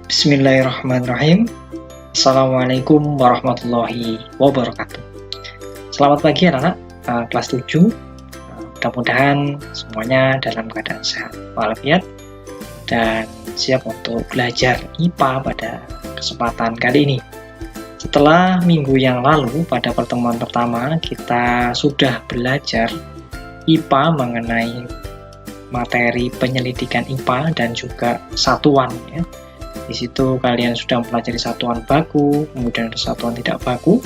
Bismillahirrahmanirrahim. Assalamualaikum warahmatullahi wabarakatuh. Selamat pagi anak-anak kelas 7. Mudah-mudahan semuanya dalam keadaan sehat walafiat dan siap untuk belajar IPA pada kesempatan kali ini. Setelah minggu yang lalu pada pertemuan pertama kita sudah belajar IPA mengenai materi penyelidikan IPA dan juga satuan ya. Di situ kalian sudah mempelajari satuan baku, kemudian ada satuan tidak baku.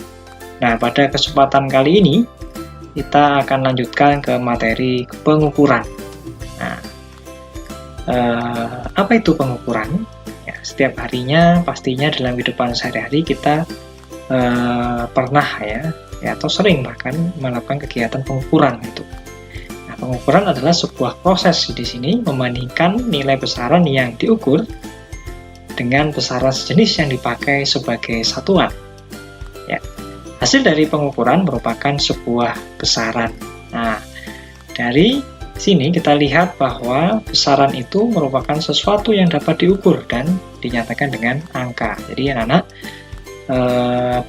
Nah, pada kesempatan kali ini kita akan lanjutkan ke materi pengukuran. Nah, apa itu pengukuran? Ya, setiap harinya pastinya dalam kehidupan sehari-hari kita pernah ya atau sering bahkan melakukan kegiatan pengukuran itu. Nah, pengukuran adalah sebuah proses di sini membandingkan nilai besaran yang diukur dengan besaran sejenis yang dipakai sebagai satuan. Ya. Hasil dari pengukuran merupakan sebuah besaran. Nah, dari sini kita lihat bahwa besaran itu merupakan sesuatu yang dapat diukur dan dinyatakan dengan angka. Jadi anak-anak,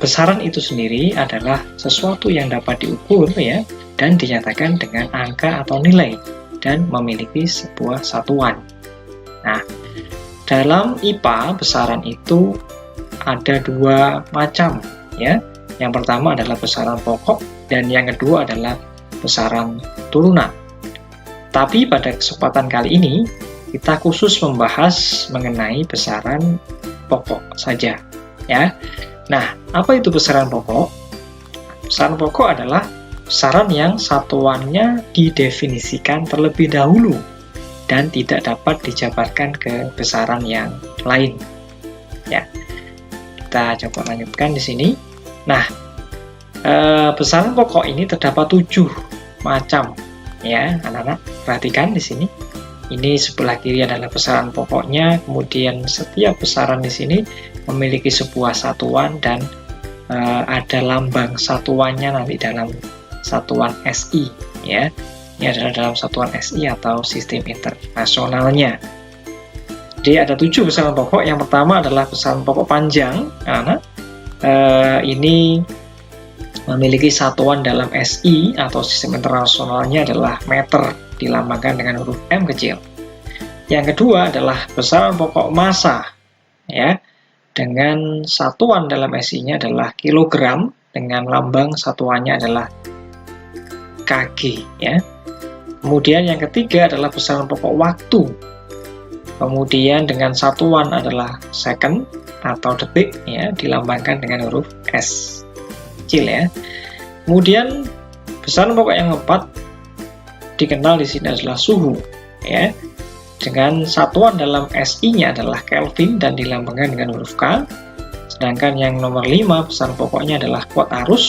besaran itu sendiri adalah sesuatu yang dapat diukur ya dan dinyatakan dengan angka atau nilai dan memiliki sebuah satuan. Nah, dalam IPA besaran itu ada dua macam ya. Yang pertama adalah besaran pokok dan yang kedua adalah besaran turunan. Tapi pada kesempatan kali ini kita khusus membahas mengenai besaran pokok saja ya. Nah, apa itu besaran pokok? Besaran pokok adalah besaran yang satuannya didefinisikan terlebih dahulu dan tidak dapat dijabarkan ke besaran yang lain. Ya, kita coba lanjutkan di sini. Nah, besaran pokok ini terdapat 7 macam. Ya, anak-anak perhatikan di sini. Ini sebelah kiri adalah besaran pokoknya. Kemudian setiap besaran di sini memiliki sebuah satuan dan ada lambang satuannya nanti dalam satuan SI. Ya. Ini adalah dalam satuan SI atau sistem internasionalnya. Jadi ada 7 besaran pokok. Yang pertama adalah besaran pokok panjang. Nah, ini memiliki satuan dalam SI atau sistem internasionalnya adalah meter, dilambangkan dengan huruf M kecil. Yang kedua adalah besaran pokok massa, ya, dengan satuan dalam SI-nya adalah kilogram dengan lambang satuannya adalah kg, ya. Kemudian yang ketiga adalah besaran pokok waktu. Kemudian dengan satuan adalah second atau detik, ya, dilambangkan dengan huruf S kecil, ya. Kemudian besaran pokok yang keempat dikenal di sini adalah suhu, ya. Dengan satuan dalam SI-nya adalah Kelvin dan dilambangkan dengan huruf K. Sedangkan yang nomor 5 besaran pokoknya adalah kuat arus.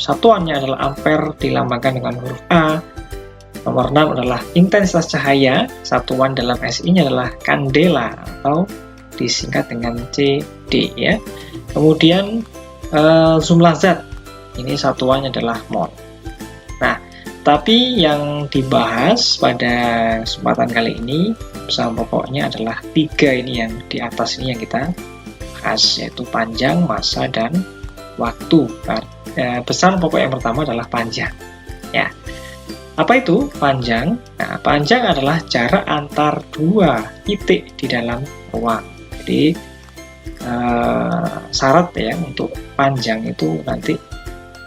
Satuannya adalah ampere dilambangkan dengan huruf A. Nomor 6 adalah intensitas cahaya, satuan dalam SI-nya adalah kandela atau disingkat dengan CD, ya. Kemudian jumlah zat, ini satuannya adalah mol. Nah, tapi yang dibahas pada kesempatan kali ini besaran pokoknya adalah 3 ini yang di atas ini yang kita bahas, yaitu panjang, massa, dan waktu. Besaran pokok yang pertama adalah panjang, ya. Apa itu panjang? Nah, panjang adalah jarak antar 2 titik di dalam ruang. Jadi syarat ya untuk panjang itu nanti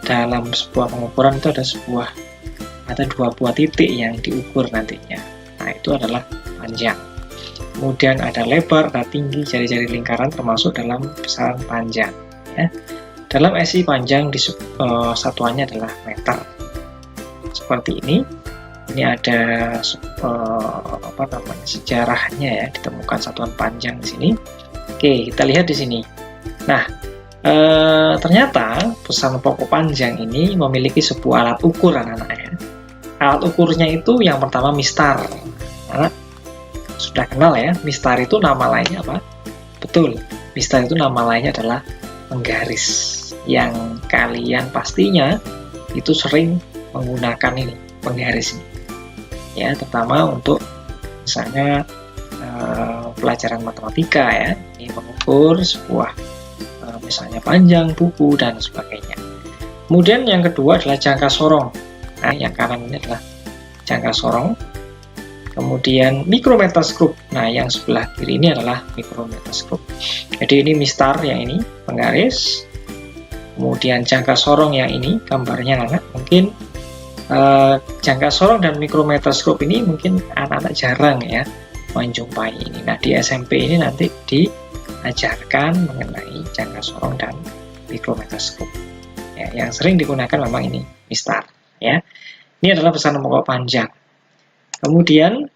dalam sebuah pengukuran itu ada 2 buah titik yang diukur nantinya. Nah, itu adalah panjang. Kemudian ada lebar, ada tinggi jari-jari lingkaran termasuk dalam besaran panjang. Ya. Dalam SI panjang satuannya adalah meter. Seperti ini. Ini ada sejarahnya ya, ditemukan satuan panjang di sini. Oke, kita lihat di sini. Nah, ternyata besaran pokok panjang ini memiliki sebuah alat ukur anak-anak ya. Alat ukurnya itu yang pertama mistar. Anak sudah kenal ya, mistar itu nama lainnya apa? Betul, mistar itu nama lainnya adalah penggaris. Yang kalian pastinya itu sering menggunakan ini penggaris ini ya, terutama untuk misalnya pelajaran matematika ya, ini mengukur sebuah misalnya panjang buku dan sebagainya. Kemudian yang kedua adalah jangka sorong. Nah, yang kanan ini adalah jangka sorong. Kemudian micrometerskop. Nah, yang sebelah kiri ini adalah micrometerskop. Jadi ini mistar yang ini penggaris. Kemudian jangka sorong yang ini gambarnya anak. Mungkin jangka sorong dan micrometerskop ini mungkin anak-anak jarang ya menjumpai ini. Nah, di SMP ini nanti diajarkan mengenai jangka sorong dan micrometerskop. Ya, yang sering digunakan memang ini mistar ya. Ini adalah pesanan pokok panjang. Kemudian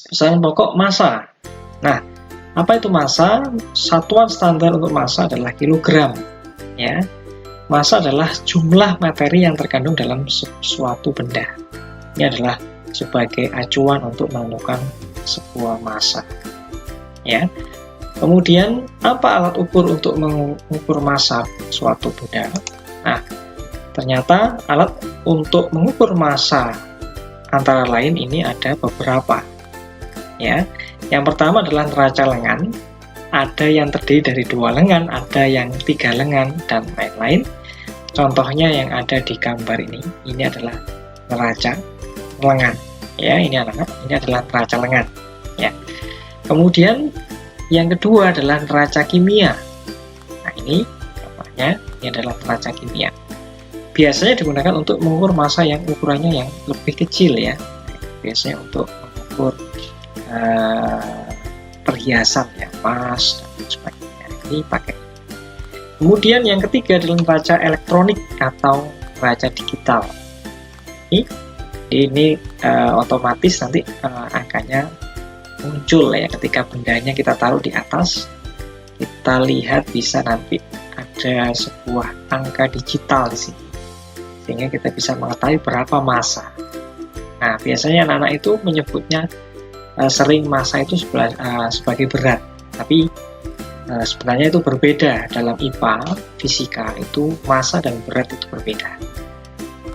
pesanan pokok massa. Nah, apa itu massa? Satuan standar untuk massa adalah kilogram. Ya, massa adalah jumlah materi yang terkandung dalam suatu benda. Ini adalah sebagai acuan untuk menentukan sebuah massa. Ya. Kemudian apa alat ukur untuk mengukur massa suatu benda? Nah, ternyata alat untuk mengukur massa antara lain ini ada beberapa ya. Yang pertama adalah neraca lengan. Ada yang terdiri dari 2 lengan, ada yang 3 lengan dan lain-lain. Contohnya yang ada di gambar ini adalah neraca lengan ya. Ini adalah neraca lengan ya. Kemudian yang kedua adalah neraca kimia. Nah, ini contohnya ini adalah neraca kimia. Biasanya digunakan untuk mengukur massa yang ukurannya yang lebih kecil ya. Biasanya untuk mengukur perhiasan ya, emas dan sebagainya. Ini pakai. Kemudian yang ketiga adalah neraca elektronik atau neraca digital. Ini otomatis nanti angkanya muncul ya ketika bendanya kita taruh di atas. Kita lihat bisa nanti ada sebuah angka digital di sini, sehingga kita bisa mengetahui berapa massa. Nah, biasanya anak-anak itu menyebutnya sering massa itu sebagai berat, tapi sebenarnya itu berbeda. Dalam IPA, fisika itu massa dan berat itu berbeda.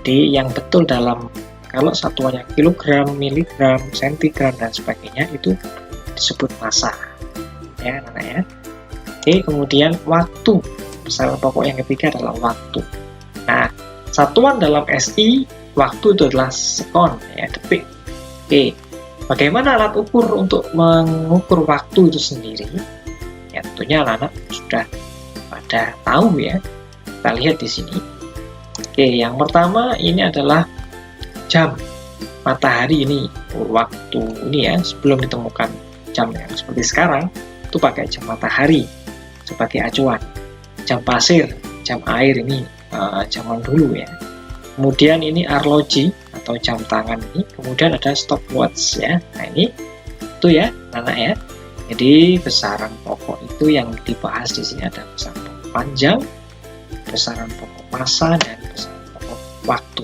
Jadi yang betul dalam kalau satuannya kilogram, miligram, sentigram dan sebagainya itu disebut massa. Ya, anak-anak ya. Oke, kemudian waktu. Pesanan pokok yang ketiga adalah waktu. Nah, satuan dalam SI waktu itu adalah sekon ya, detik. Oke, bagaimana alat ukur untuk mengukur waktu itu sendiri? Ya, tentunya anak-anak sudah pada tahu ya. Kita lihat di sini. Oke, yang pertama ini adalah jam matahari ini, waktu ini ya, sebelum ditemukan jam yang seperti sekarang itu pakai jam matahari sebagai acuan. Jam pasir, jam air ini zaman dulu ya. Kemudian ini arloji atau jam tangan ini, kemudian ada stopwatch ya. Nah, ini itu ya anak ya. Jadi besaran pokok itu yang dibahas di sini ada besaran pokok panjang, besaran pokok massa dan besaran pokok waktu.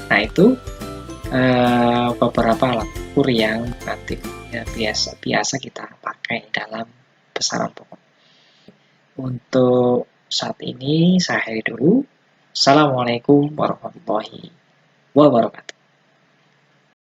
Nah, itu beberapa alat ukur yang nanti ya, biasa kita pakai dalam besaran pokok. Untuk saat ini saya akhiri dulu. Assalamualaikum warahmatullahi wabarakatuh.